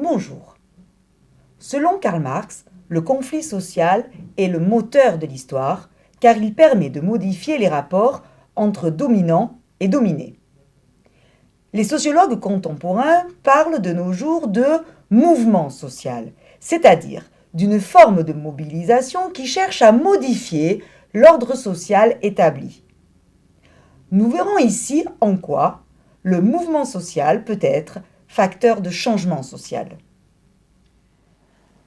Bonjour. Selon Karl Marx, le conflit social est le moteur de l'histoire car il permet de modifier les rapports entre dominants et dominés. Les sociologues contemporains parlent de nos jours de mouvement social, c'est-à-dire d'une forme de mobilisation qui cherche à modifier l'ordre social établi. Nous verrons ici en quoi le mouvement social peut être facteur de changement social.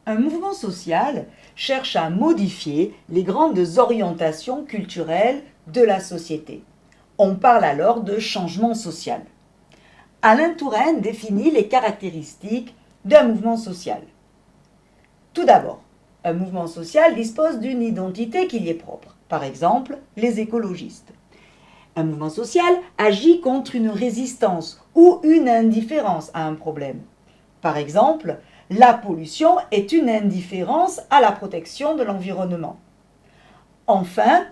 Un mouvement social cherche à modifier les grandes orientations culturelles de la société. On parle alors de changement social. Alain Touraine définit les caractéristiques d'un mouvement social. Tout d'abord, un mouvement social dispose d'une identité qui lui est propre. Par exemple, les écologistes. Un mouvement social agit contre une résistance ou une indifférence à un problème. Par exemple, la pollution est une indifférence à la protection de l'environnement. Enfin,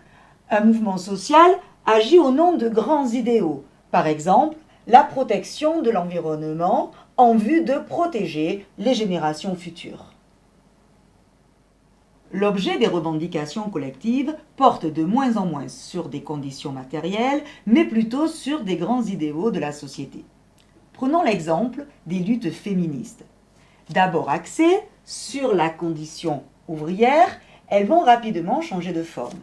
un mouvement social agit au nom de grands idéaux. Par exemple, la protection de l'environnement en vue de protéger les générations futures. L'objet des revendications collectives porte de moins en moins sur des conditions matérielles, mais plutôt sur des grands idéaux de la société. Prenons l'exemple des luttes féministes. D'abord axées sur la condition ouvrière, elles vont rapidement changer de forme.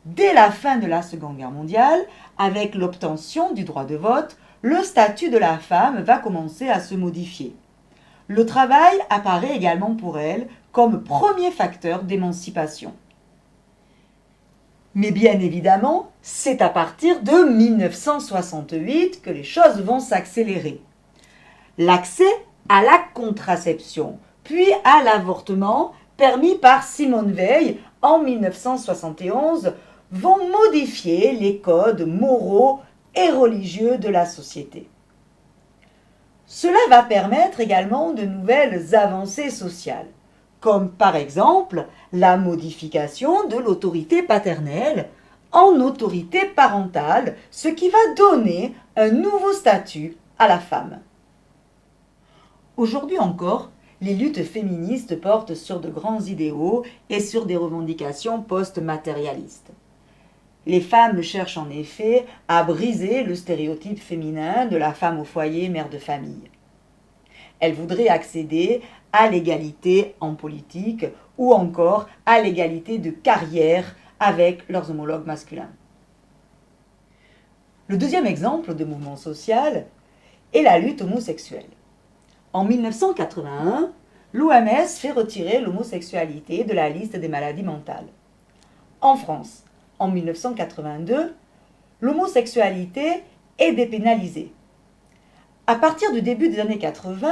Dès la fin de la Seconde Guerre mondiale, avec l'obtention du droit de vote, le statut de la femme va commencer à se modifier. Le travail apparaît également pour elles comme premier facteur d'émancipation. Mais bien évidemment, c'est à partir de 1968 que les choses vont s'accélérer. L'accès à la contraception, puis à l'avortement, permis par Simone Veil en 1971, vont modifier les codes moraux et religieux de la société. Cela va permettre également de nouvelles avancées sociales, comme par exemple la modification de l'autorité paternelle en autorité parentale, ce qui va donner un nouveau statut à la femme. Aujourd'hui encore, les luttes féministes portent sur de grands idéaux et sur des revendications post-matérialistes. Les femmes cherchent en effet à briser le stéréotype féminin de la femme au foyer, mère de famille. Elles voudraient accéder à l'égalité en politique ou encore à l'égalité de carrière avec leurs homologues masculins. Le deuxième exemple de mouvement social est la lutte homosexuelle. En 1981, l'OMS fait retirer l'homosexualité de la liste des maladies mentales. En France, en 1982, l'homosexualité est dépénalisée. À partir du début des années 80,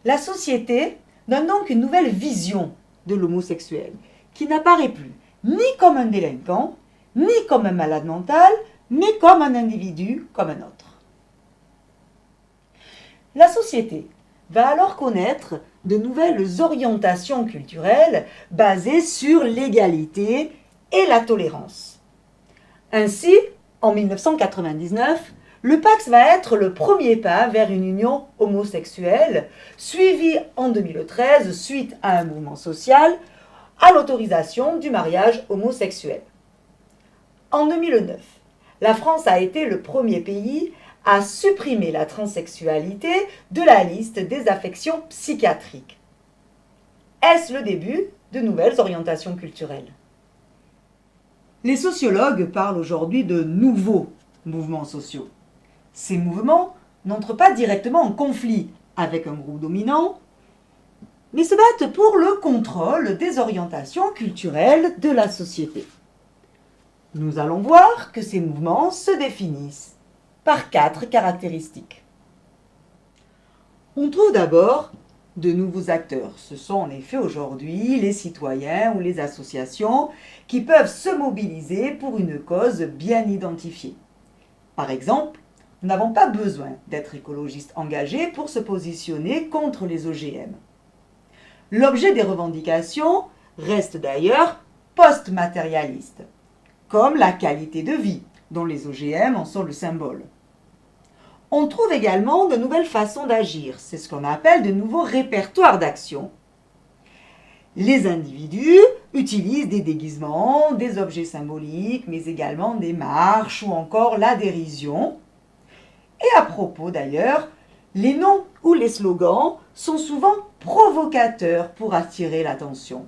la société donne donc une nouvelle vision de l'homosexuel, qui n'apparaît plus ni comme un délinquant, ni comme un malade mental, mais comme un individu comme un autre. La société va alors connaître de nouvelles orientations culturelles basées sur l'égalité et la tolérance. Ainsi, en 1999, le Pacs va être le premier pas vers une union homosexuelle, suivi en 2013, suite à un mouvement social, à l'autorisation du mariage homosexuel. En 2009, la France a été le premier pays à supprimer la transsexualité de la liste des affections psychiatriques. Est-ce le début de nouvelles orientations culturelles ? Les sociologues parlent aujourd'hui de nouveaux mouvements sociaux. Ces mouvements n'entrent pas directement en conflit avec un groupe dominant, mais se battent pour le contrôle des orientations culturelles de la société. Nous allons voir que ces mouvements se définissent par 4 caractéristiques. On trouve d'abord de nouveaux acteurs. Ce sont en effet aujourd'hui les citoyens ou les associations qui peuvent se mobiliser pour une cause bien identifiée. Par exemple, nous n'avons pas besoin d'être écologistes engagés pour se positionner contre les OGM. L'objet des revendications reste d'ailleurs post-matérialiste, comme la qualité de vie, dont les OGM en sont le symbole. On trouve également de nouvelles façons d'agir. C'est ce qu'on appelle de nouveaux répertoires d'action. Les individus utilisent des déguisements, des objets symboliques, mais également des marches ou encore la dérision. Et à propos d'ailleurs, les noms ou les slogans sont souvent provocateurs pour attirer l'attention.